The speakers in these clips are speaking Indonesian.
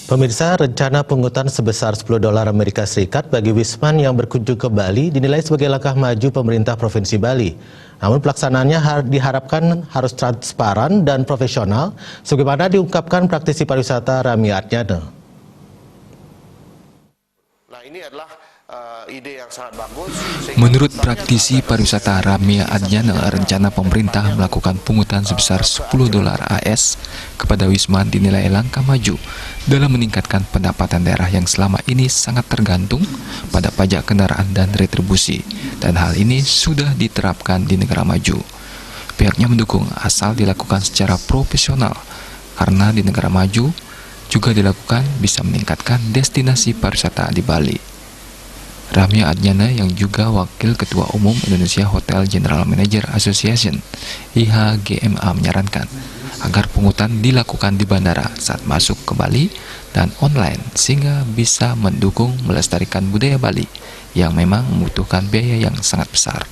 Pemirsa, rencana pungutan sebesar $10 Amerika Serikat bagi Wisman yang berkunjung ke Bali dinilai sebagai langkah maju pemerintah Provinsi Bali. Namun pelaksanaannya diharapkan harus transparan dan profesional, sebagaimana diungkapkan praktisi pariwisata Rami Adnyana. Nah, ini adalah ide yang sangat bagus. Menurut praktisi pariwisata Rami Adnyana, rencana pemerintah melakukan pungutan sebesar $10 AS kepada Wisman dinilai langkah maju dalam meningkatkan pendapatan daerah yang selama ini sangat tergantung pada pajak kendaraan dan retribusi, dan hal ini sudah diterapkan di negara maju. Pihaknya mendukung asal dilakukan secara profesional, karena di negara maju juga dilakukan bisa meningkatkan destinasi pariwisata di Bali. Rami Adnyana yang juga Wakil Ketua Umum Indonesia Hotel General Manager Association (IHGMA) menyarankan agar pungutan dilakukan di bandara saat masuk ke Bali dan online sehingga bisa mendukung melestarikan budaya Bali yang memang membutuhkan biaya yang sangat besar.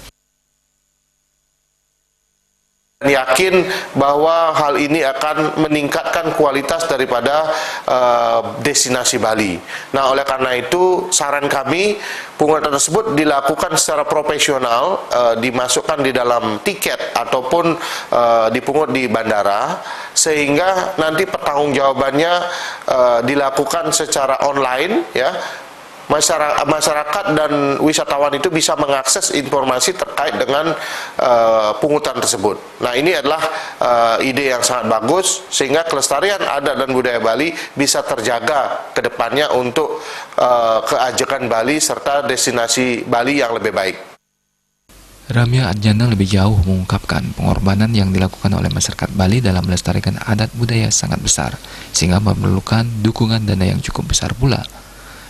Yakin bahwa hal ini akan meningkatkan kualitas daripada destinasi Bali. Nah, oleh karena itu saran kami pungutan tersebut dilakukan secara profesional, dimasukkan di dalam tiket ataupun dipungut di bandara, sehingga nanti pertanggungjawabannya dilakukan secara online, ya. Masyarakat dan wisatawan itu bisa mengakses informasi terkait dengan pungutan tersebut. Nah, ini adalah ide yang sangat bagus sehingga kelestarian adat dan budaya Bali bisa terjaga ke depannya untuk keajekan Bali serta destinasi Bali yang lebih baik. Rami Adnyana lebih jauh mengungkapkan pengorbanan yang dilakukan oleh masyarakat Bali dalam melestarikan adat budaya sangat besar, sehingga memerlukan dukungan dana yang cukup besar pula.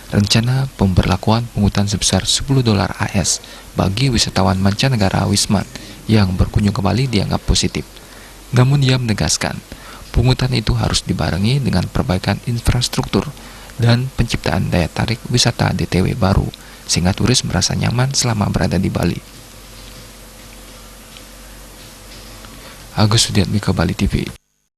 Rencana pemberlakuan pungutan sebesar $10 AS bagi wisatawan mancanegara Wisman yang berkunjung ke Bali dianggap positif. Namun ia menegaskan, pungutan itu harus dibarengi dengan perbaikan infrastruktur dan penciptaan daya tarik wisata DTW baru, sehingga turis merasa nyaman selama berada di Bali. Agus Sudiatmiko, Bali TV.